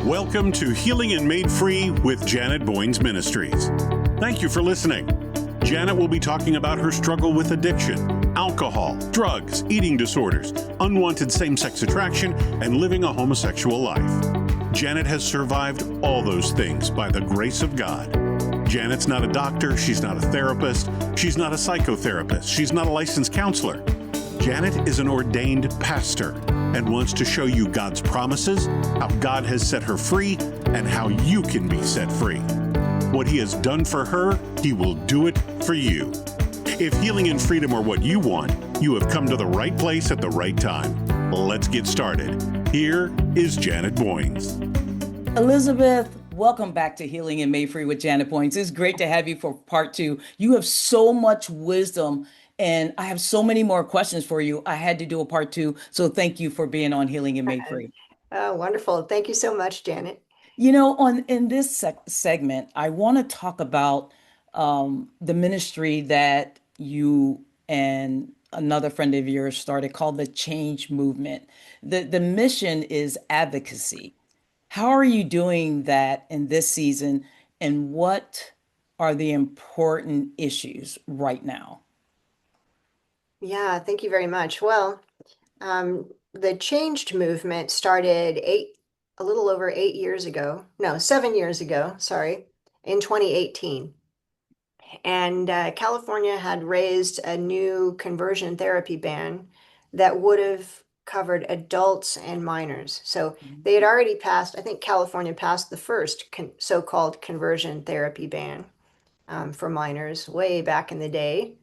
Welcome to Healing and Made Free with Janet Boynes Ministries. Thank you for listening. Janet will be talking about her struggle with addiction, alcohol, drugs, eating disorders, unwanted same-sex attraction, and living a homosexual life. Janet has survived all those things by the grace of God. Janet's not a doctor, she's not a therapist, she's not a psychotherapist, she's not a licensed counselor. Janet is an ordained pastor and wants to show you God's promises, how God has set her free, and how you can be set free. What He has done for her, He will do it for you. If healing and freedom are what you want, you have come to the right place at the right time. Let's get started. Here is Janet Boynes. Elizabeth, welcome back to Healing and Made Free with Janet Boynes. It's great to have you for part two. You have so much wisdom, and I have so many more questions for you. I had to do a part two, so thank you for being on Healing and Made Free. Oh, wonderful. Thank you so much, Janet. You know, in this segment, I want to talk about the ministry that you and another friend of yours started called the Change Movement. The mission is advocacy. How are you doing that in this season, and what are the important issues right now? Yeah, thank you very much. Well, the Changed Movement started a little over 8 years ago. No, 7 years ago, sorry, in 2018. And California had raised a new conversion therapy ban that would have covered adults and minors. So they had already passed, I think California passed the first so-called conversion therapy ban for minors way back in the day.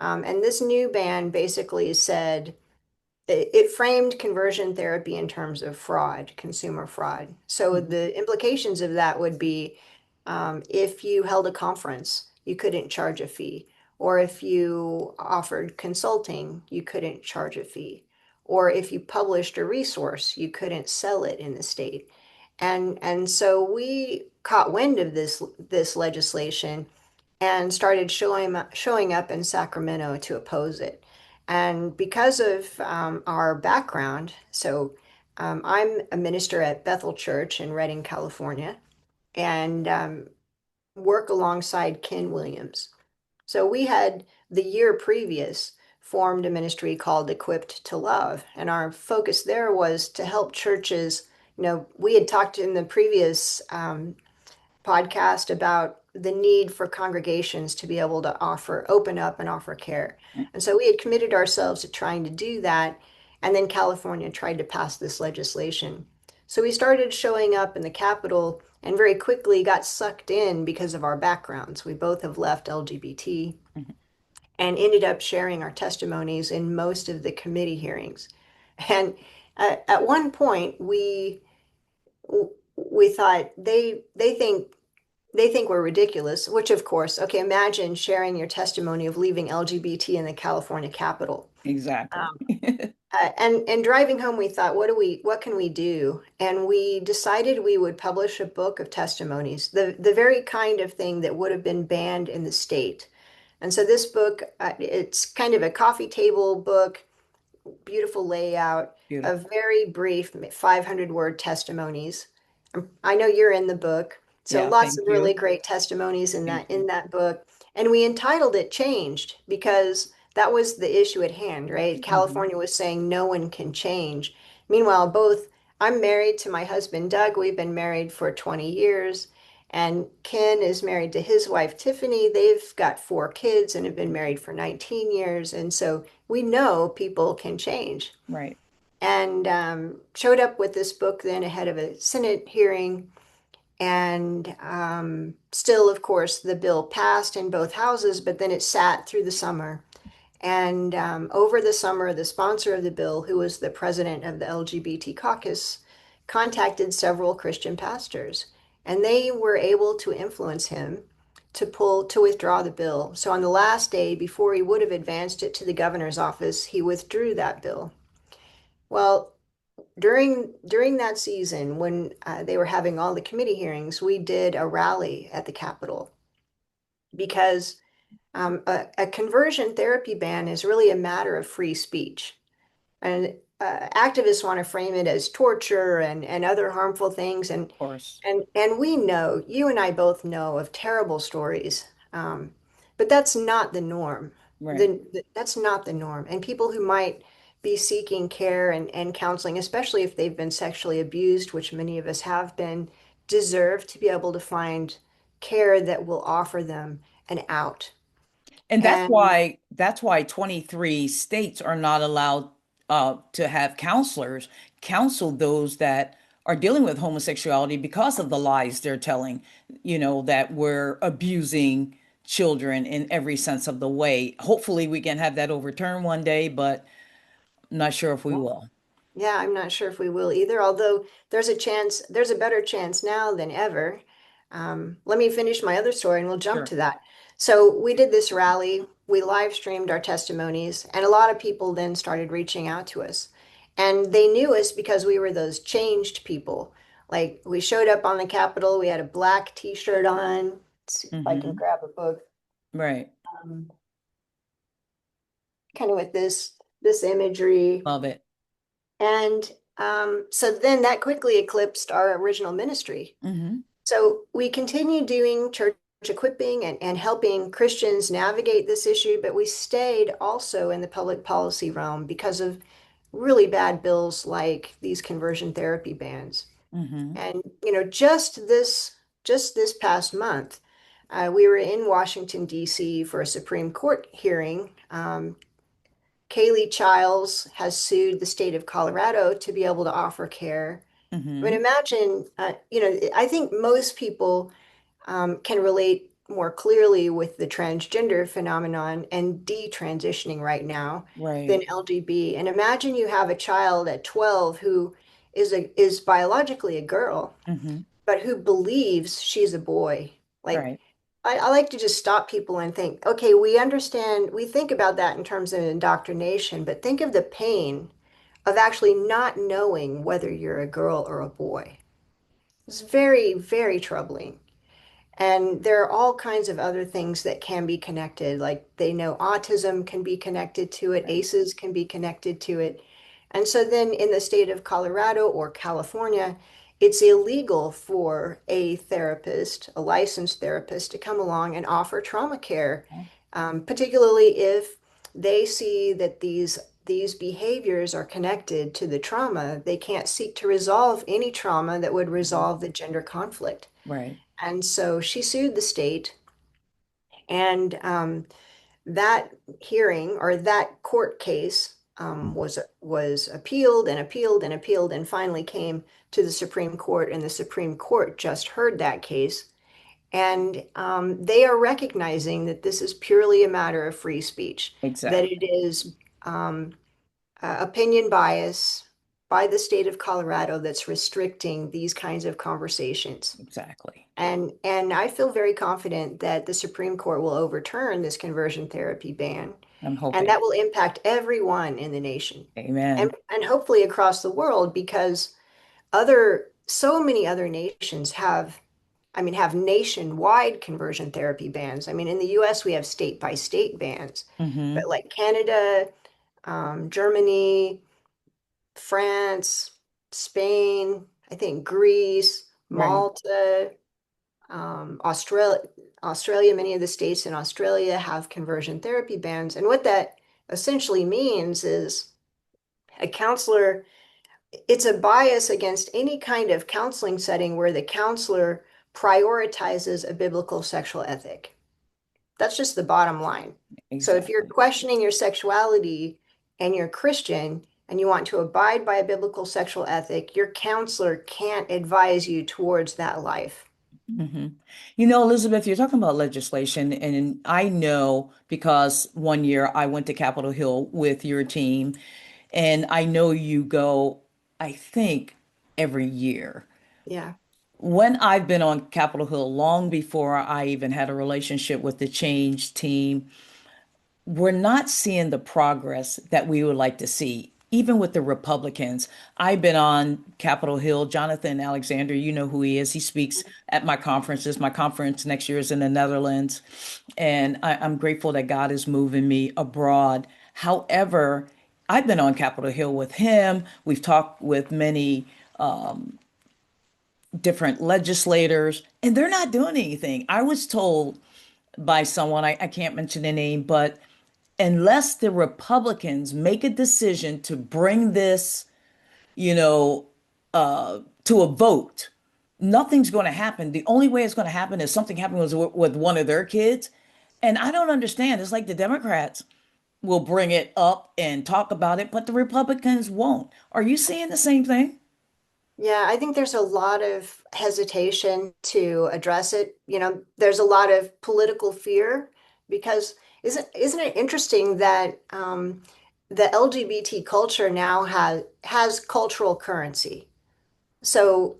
And this new ban basically said it framed conversion therapy in terms of fraud, consumer fraud. So the implications of that would be if you held a conference, you couldn't charge a fee. Or if you offered consulting, you couldn't charge a fee. Or if you published a resource, you couldn't sell it in the state. And so we caught wind of this legislation and started showing up in Sacramento to oppose it. And because of our background, so I'm a minister at Bethel Church in Redding, California, and work alongside Ken Williams. So we had the year previous formed a ministry called Equipped to Love, and our focus there was to help churches. You know, we had talked in the previous podcast about the need for congregations to be able to open up and offer care. And so we had committed ourselves to trying to do that. And then California tried to pass this legislation. So we started showing up in the Capitol and very quickly got sucked in because of our backgrounds. We both have left LGBT and ended up sharing our testimonies in most of the committee hearings. And at one point, we thought they think we're ridiculous, which of course, okay, imagine sharing your testimony of leaving LGBT in the California Capitol. Exactly. And driving home, we thought, what can we do? And we decided we would publish a book of testimonies, the very kind of thing that would have been banned in the state. And so this book, it's kind of a coffee table book, beautiful layout, of very brief 500-word testimonies. I know you're in the book. So Yeah, lots thank of you. really great testimonies in Thank that book. And we entitled it Changed because that was the issue at hand, right? California was saying no one can change. Meanwhile, I'm married to my husband, Doug. We've been married for 20 years. And Ken is married to his wife, Tiffany. They've got 4 kids and have been married for 19 years. And so we know people can change. Right. And showed up with this book then ahead of a Senate hearing. And still, of course, the bill passed in both houses, but then it sat through the summer. And over the summer, the sponsor of the bill, who was the president of the LGBT caucus, contacted several Christian pastors, and they were able to influence him to withdraw the bill. So on the last day, before he would have advanced it to the governor's office, he withdrew that bill. Well, during that season, when they were having all the committee hearings, we did a rally at the Capitol because a conversion therapy ban is really a matter of free speech. And activists want to frame it as torture and other harmful things, Of course. and we know, you and I both know of terrible stories, but that's not the norm. Right. That's not the norm. And people who might be seeking care and counseling, especially if they've been sexually abused, which many of us have been, deserve to be able to find care that will offer them an out. And And that's why 23 states are not allowed to have counselors counsel those that are dealing with homosexuality because of the lies they're telling, that we're abusing children in every sense of the way. Hopefully we can have that overturned one day, but I'm not sure if we will. yeah, I'm not sure if we will either, although there's a better chance now than ever. Let me finish my other story and we'll jump Sure. to that. So we did this rally, we live streamed our testimonies, and a lot of people then started reaching out to us. And they knew us because we were those changed people. Like we showed up on the Capitol, we had a black t-shirt on. Let's see if I can Hmm. grab a book. Right. Um, Kind of with this imagery. Love it. And so then that quickly eclipsed our original ministry. Hmm. So we continue doing church equipping and helping Christians navigate this issue, but we stayed also in the public policy realm because of really bad bills like these conversion therapy bans. Hmm. And just this past month, we were in Washington, D.C. for a Supreme Court hearing. Kayley Chiles has sued the state of Colorado to be able to offer care. I mean, Hmm. imagine, I think most people can relate more clearly with the transgender phenomenon and detransitioning right now than Right. LGB. And imagine you have a child at 12 who is biologically a girl, Hmm. but who believes she's a boy. Like, Right. I like to just stop people and think, okay, we understand, we think about that in terms of indoctrination, but think of the pain of actually not knowing whether you're a girl or a boy. It's very, very troubling. And there are all kinds of other things that can be connected. Like they know autism can be connected to it, Right. ACEs can be connected to it. And so then in the state of Colorado or California, it's illegal for a therapist, a licensed therapist, to come along and offer trauma care, particularly if they see that these behaviors are connected to the trauma. They can't seek to resolve any trauma that would Mhm. resolve the gender conflict. Right. And so she sued the state, and that hearing or that court case was appealed and appealed and appealed and finally came to the Supreme Court, and the Supreme Court just heard that case. And they are recognizing that this is purely a matter of free speech, that Exactly. it is opinion bias by the state of Colorado that's restricting these kinds of conversations. Exactly. And I feel very confident that the Supreme Court will overturn this conversion therapy ban, I'm and hoping. that will impact everyone in the nation Amen. and hopefully across the world because so many other nations have nationwide conversion therapy bans. I mean, in the US, we have state by state bans, but Hmm. like Canada, Germany, France, Spain, I think Greece, Right. Malta, Australia, many of the states in Australia have conversion therapy bans. And what that essentially means is a counselor, it's a bias against any kind of counseling setting where the counselor prioritizes a biblical sexual ethic. That's just the bottom line. So if you're Exactly. questioning your sexuality and you're Christian and you want to abide by a biblical sexual ethic, your counselor can't advise you towards that life. Hmm. Elizabeth, you're talking about legislation, and I know because one year I went to Capitol Hill with your team, and I know you go, I think, every year. Yeah. When I've been on Capitol Hill long before I even had a relationship with the Change team, we're not seeing the progress that we would like to see, even with the Republicans. I've been on Capitol Hill. Jonathan Alexander, you know who he is. He speaks at my conferences. My conference next year is in the Netherlands. And I'm grateful that God is moving me abroad. However, I've been on Capitol Hill with him. We've talked with many different legislators, and they're not doing anything. I was told by someone, I can't mention the name, but unless the Republicans make a decision to bring this, you know, to a vote, nothing's going to happen. The only way it's going to happen is something happens with one of their kids. And I don't understand. It's like the Democrats will bring it up and talk about it, but the Republicans won't. Are you seeing the same thing? Yeah, I think there's a lot of hesitation to address it. There's a lot of political fear because isn't it interesting that the LGBT culture now has cultural currency. So,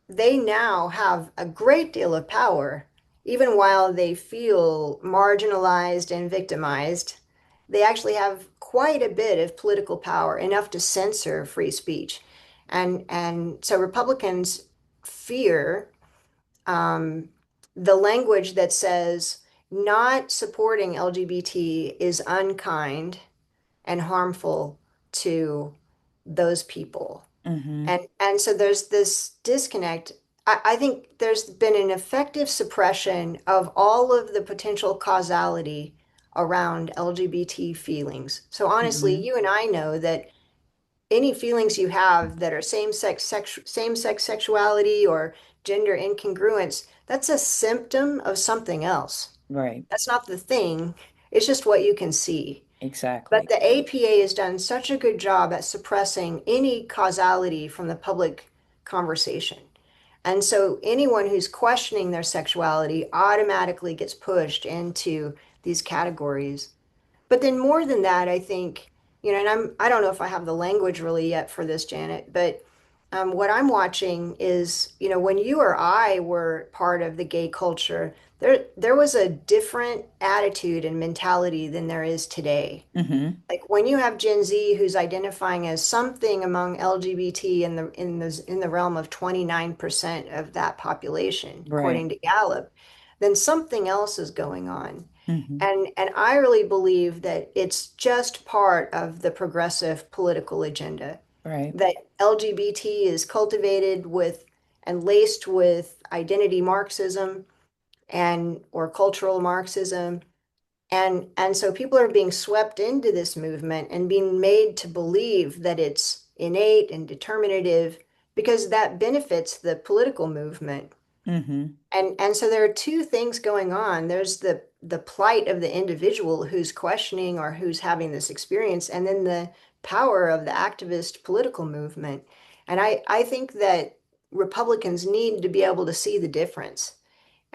they now have a great deal of power, even while they feel marginalized and victimized. They actually have quite a bit of political power, enough to censor free speech. And so Republicans fear um, the language that says not supporting LGBT is unkind and harmful to those people. Hmm. And so there's this disconnect. I think there's been an effective suppression of all of the potential causality around LGBT feelings. So honestly, Hmm. you and I know that any feelings you have that are same sex sexuality or gender incongruence, that's a symptom of something else. Right. That's not the thing. It's just what you can see. But Exactly. the APA has done such a good job at suppressing any causality from the public conversation. And so anyone who's questioning their sexuality automatically gets pushed into these categories. But then more than that, I think, and I don't know if I have the language really yet for this, Janet, but what I'm watching is, when you or I were part of the gay culture, there was a different attitude and mentality than there is today. Hmm. Like when you have Gen Z who's identifying as something among LGBT in the realm of 29% of that population, Right. according to Gallup, then something else is going on. Hmm. And I really believe that it's just part of the progressive political agenda, Right. that LGBT is cultivated with and laced with identity Marxism and or cultural Marxism, and so people are being swept into this movement and being made to believe that it's innate and determinative because that benefits the political movement. Hmm. And so there are two things going on. There's the plight of the individual who's questioning or who's having this experience, and then the power of the activist political movement. And I think that Republicans need to be able to see the difference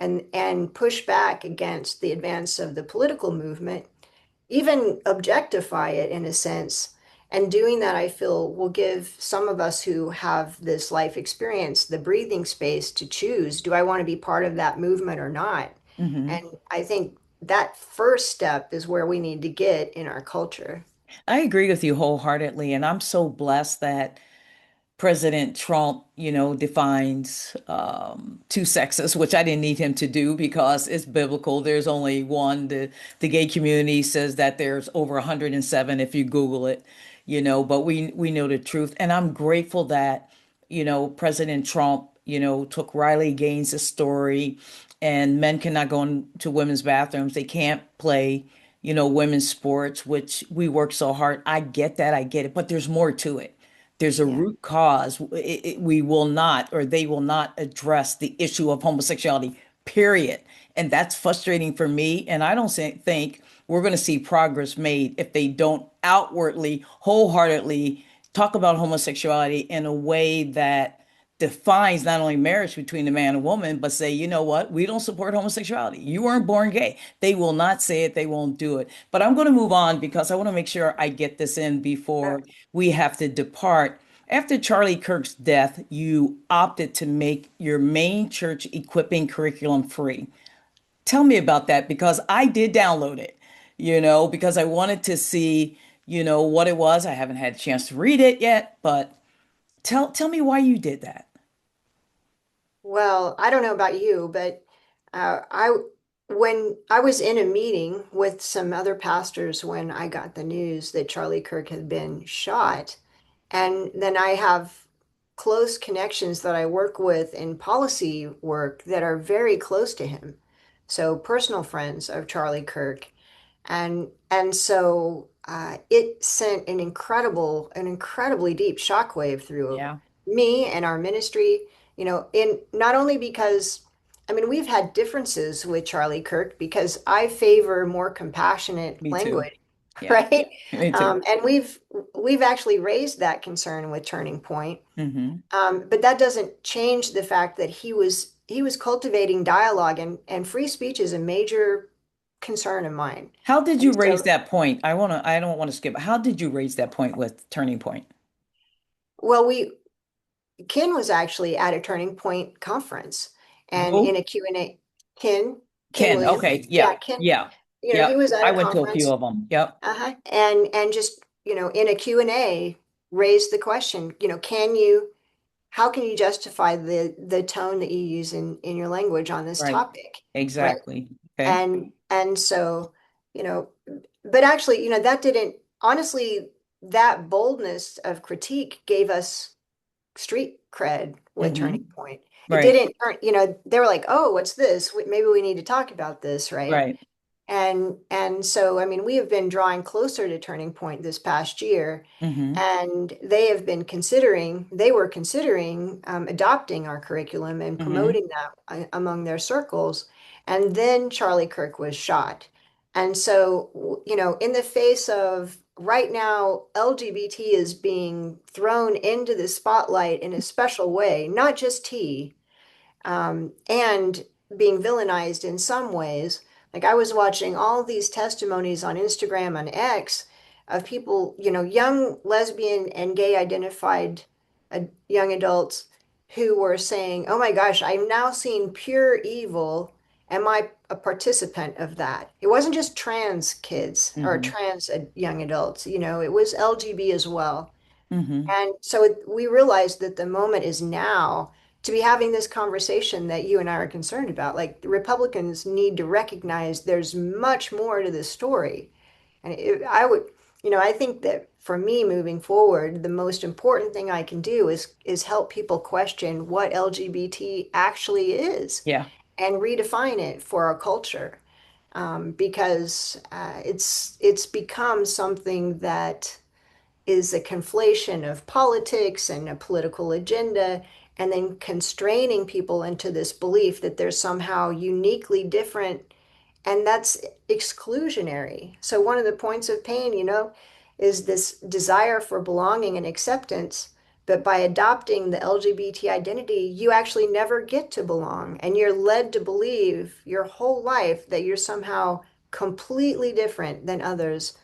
and push back against the advance of the political movement, even objectify it in a sense. And doing that, I feel, will give some of us who have this life experience the breathing space to choose, do I want to be part of that movement or not? Hmm. And I think that first step is where we need to get in our culture. I agree with you wholeheartedly, and I'm so blessed that President Trump, defines two sexes, which I didn't need him to do because it's biblical. There's only one. The gay community says that there's over 107 if you Google it, but we know the truth. And I'm grateful that, President Trump, took Riley Gaines' story and men cannot go into women's bathrooms. They can't play, women's sports, which we work so hard. I get that. I get it. But there's more to it. There's a Yeah. root cause. We will not, or they will not address the issue of homosexuality, period. And that's frustrating for me. And I don't think we're going to see progress made if they don't outwardly, wholeheartedly talk about homosexuality in a way that defines not only marriage between a man and woman, but say, you know what, we don't support homosexuality. You weren't born gay. They will not say it, they won't do it. But I'm going to move on because I want to make sure I get this in before we have to depart. After Charlie Kirk's death, you opted to make your main church equipping curriculum free. Tell me about that because I did download it, because I wanted to see, what it was. I haven't had a chance to read it yet, but tell me why you did that. Well, I don't know about you, but I when I was in a meeting with some other pastors when I got the news that Charlie Kirk had been shot, and then I have close connections that I work with in policy work that are very close to him. So personal friends of Charlie Kirk. And so it sent an incredibly deep shockwave through Yeah, me and our ministry, in not only because, I mean, we've had differences with Charlie Kirk because I favor more compassionate me too. language, Yeah, right? me too. And we've actually raised that concern with Turning Point. Hmm. But that doesn't change the fact that he was cultivating dialogue, and free speech is a major concern of mine. How did And you raise so, that point? I don't want to skip. How did you raise that point with Turning Point? well, Ken was actually at a Turning Point conference, and in Who? a Q&A, Ken Ken. Williams, Okay. yeah, Yeah. Ken, Yeah. he Yep. was at I a went to a few conference, of them. Yep. and just, in a Q&A, raised the question, how can you justify the tone that you use in your language on this Right. topic, right? Exactly. Okay. And so, you know, but actually, that didn't, honestly, that boldness of critique gave us street cred with Turning Hmm. Point. It Right. didn't turn, they were like, oh, what's this? Maybe we need to talk about this, right? Right. And so, I mean, we have been drawing closer to Turning Point this past year, Hmm. and they were considering adopting our curriculum and Hmm. promoting that among their circles. And then Charlie Kirk was shot. And so, in the face of right now, LGBT is being thrown into the spotlight in a special way, not just T, and being villainized in some ways. Like, I was watching all these testimonies on Instagram and X of people, young lesbian and gay identified young adults who were saying, "Oh my gosh, I'm now seeing pure evil. Am I a participant of that?" It wasn't just trans kids or Hmm. trans young adults, it was LGB as well. Hmm. And so we realized that the moment is now to be having this conversation that you and I are concerned about. Like, the Republicans need to recognize there's much more to this story. And I think that for me moving forward, the most important thing I can do is help people question what LGBT actually is Yeah. and redefine it for our culture. Because it's become something that is a conflation of politics and a political agenda, and then constraining people into this belief that they're somehow uniquely different, and that's exclusionary. So one of the points of pain, is this desire for belonging and acceptance. But by adopting the LGBT identity, you actually never get to belong, and you're led to believe your whole life that you're somehow completely different than others,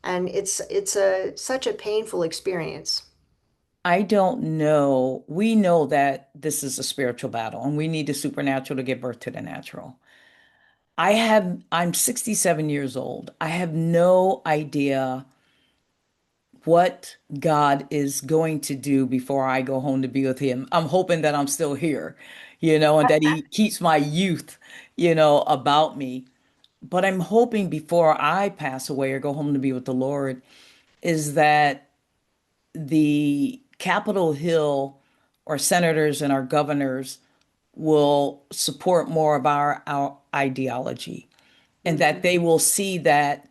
and it's a such a painful experience. I don't know. We know that this is a spiritual battle and we need the supernatural to give birth to the natural. I'm 67 years old. I have no idea what God is going to do before I go home to be with him. I'm hoping that I'm still here, and that he keeps my youth, about me. But I'm hoping before I pass away or go home to be with the Lord is that the Capitol Hill or senators and our governors will support more of our ideology and that Mhm. they will see that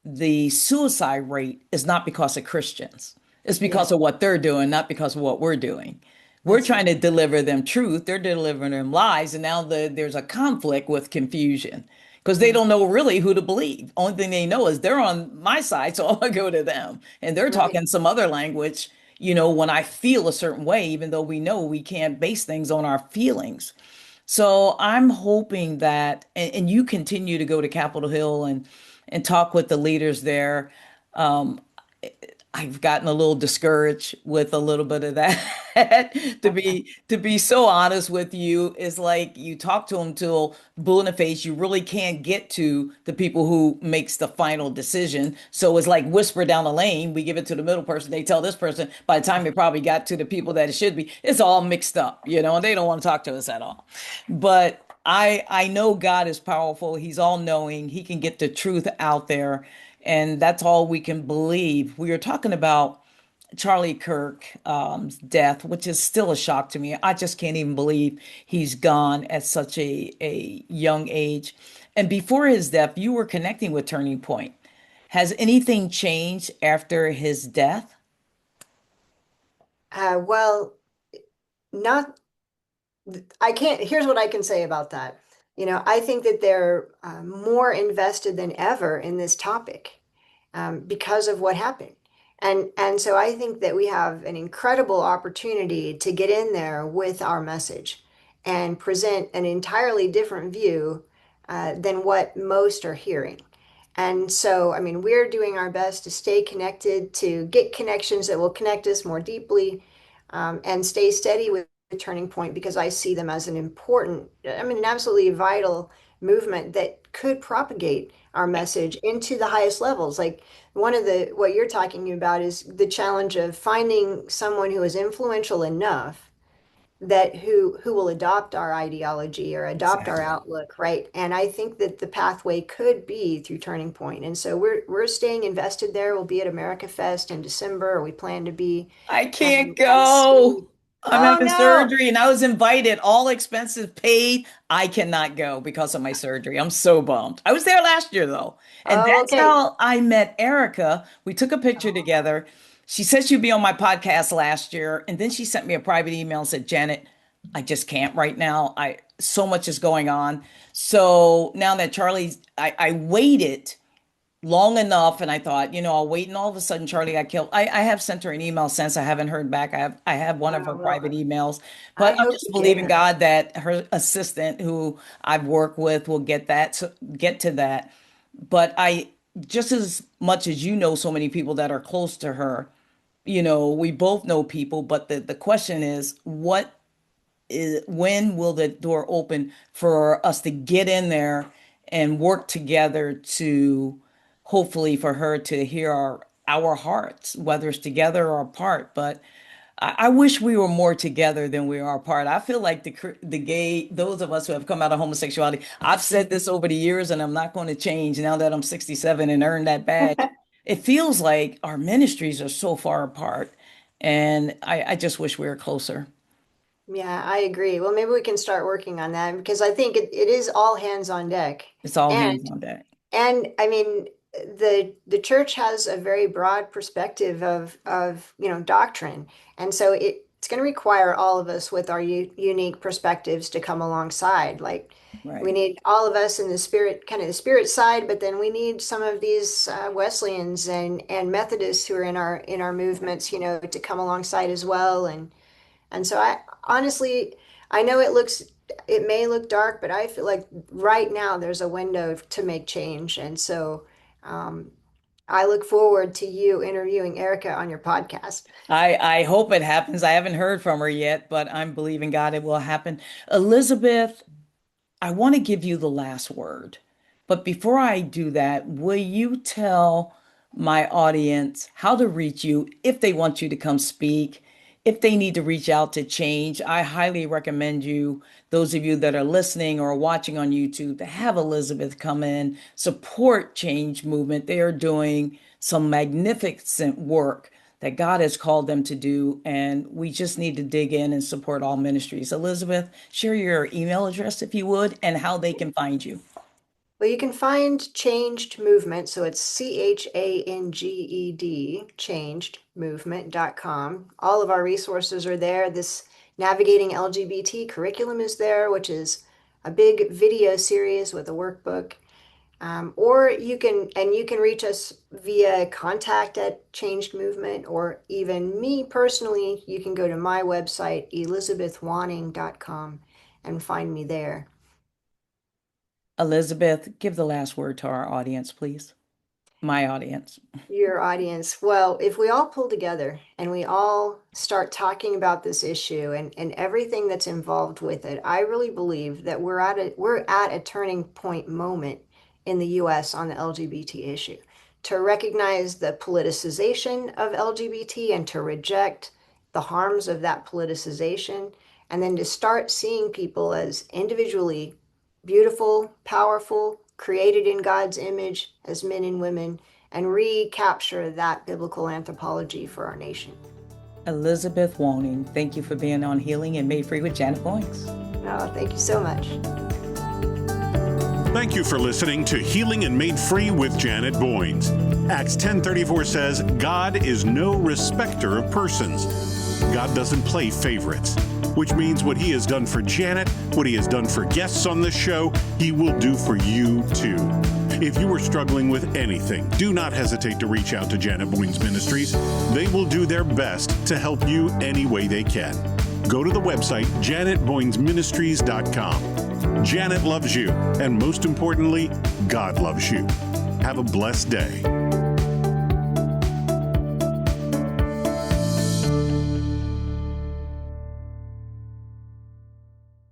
the suicide rate is not because of Christians. It's Yeah, because of what they're doing, not because of what we're doing. We're that's trying right. to deliver them truth, they're delivering them lies, and now there's a conflict with confusion because they Mhm. don't know really who to believe. Only thing they know is they're on my side, so I'll go to them. And they're Right. talking some other language, when I feel a certain way, even though we know we can't base things on our feelings. So I'm hoping that, and you continue to go to Capitol Hill and talk with the leaders there. Um, I've gotten a little discouraged with a little bit of that. To be so honest with you, it's like you talk to them till blue in the face. You really can't get to the people who makes the final decision. So it's like whisper down the lane. We give it to the middle person. They tell this person. By the time it probably got to the people that it should be, it's all mixed up, and they don't want to talk to us at all. But I know God is powerful. He's all knowing. He can get the truth out there, and that's all we can believe. We are talking about Charlie Kirk's death, which is still a shock to me. I just can't even believe he's gone at such a young age. And before his death, you were connecting with Turning Point. Has anything changed after his death? Well, not, I can't, here's what I can say about that. I think that they're more invested than ever in this topic because of what happened. And so I think that we have an incredible opportunity to get in there with our message and present an entirely different view than what most are hearing. And so, I mean, we're doing our best to stay connected, to get connections that will connect us more deeply, and stay steady with Turning Point because I see them as an important, I mean, an absolutely vital movement that could propagate our message into the highest levels. Like one of the, what you're talking about is the challenge of finding someone who is influential enough that who will adopt our ideology or adopt our Exactly. outlook, right? And I think that the pathway could be through Turning Point. And so we're staying invested there. We'll be at America Fest in December, or we plan to be, I can't and go. see. I'm Oh having no. surgery and I was invited, all expenses paid. I cannot go because of my surgery. I'm so bummed. I was there last year though. And Oh, that's okay. how I met Erica. We took a picture together. She said she'd be on my podcast last year. And then she sent me a private email and said, Janet, I just can't right now. I so much is going on. So now that I waited long enough and I thought, I'll wait, and all of a sudden Charlie got killed. I have sent her an email since. I haven't heard back. I have one of her Wow. private Well, emails, I but I'm hope just you get believing her. God that her assistant who I've worked with will get to that. But I just as much as so many people that are close to her, we both know people, but the question is when will the door open for us to get in there and work together to hopefully for her to hear our hearts, whether it's together or apart. But I wish we were more together than we are apart. I feel like the gay, those of us who have come out of homosexuality, I've said this over the years and I'm not going to change now that I'm 67 and earned that badge. It feels like our ministries are so far apart. And I just wish we were closer. Yeah, I agree. Well, maybe we can start working on that because I think it is all hands on deck. It's all And hands on deck. and I mean the church has a very broad perspective of doctrine. And so it's going to require all of us with our unique perspectives to come alongside. Like we Right. need all of us in the spirit, kind of the spirit side, but then we need some of these Wesleyans and Methodists who are in our movements, to come alongside as well. And so I honestly, I know it may look dark, but I feel like right now there's a window to make change. And so um, I look forward to you interviewing Erica on your podcast. I hope it happens. I haven't heard from her yet, but I'm believing God it will happen. Elizabeth, I want to give you the last word. But before I do that, will you tell my audience how to reach you if they want you to come speak, if they need to reach out to change? I highly recommend you, those of you that are listening or watching on YouTube, to have Elizabeth come in, support Change Movement. They are doing some magnificent work that God has called them to do. And we just need to dig in and support all ministries. Elizabeth, share your email address if you would and how they can find you. Well, you can find Changed Movement, so it's Changed, changedmovement.com. All of our resources are there. This Navigating LGBT curriculum is there, which is a big video series with a workbook. Or you can reach us via contact at Changed Movement, or even me personally, you can go to my website, elizabethwanning.com, and find me there. Elizabeth, give the last word to our audience, please. My audience. Your audience. Well, if we all pull together and we all start talking about this issue and everything that's involved with it, I really believe that we're at a turning point moment in the US on the LGBT issue. To recognize the politicization of LGBT and to reject the harms of that politicization, and then to start seeing people as individually beautiful, powerful, created in God's image as men and women, and recapture that biblical anthropology for our nation. Elizabeth Woning, thank you for being on Healing and Made Free with Janet Boynes. Oh, thank you so much. Thank you for listening to Healing and Made Free with Janet Boynes. Acts 10:34 says, God is no respecter of persons. God doesn't play favorites, which means what he has done for Janet, what he has done for guests on this show, he will do for you too. If you are struggling with anything, do not hesitate to reach out to Janet Boynes Ministries. They will do their best to help you any way they can. Go to the website, janetboynesministries.com. Janet loves you, and most importantly, God loves you. Have a blessed day.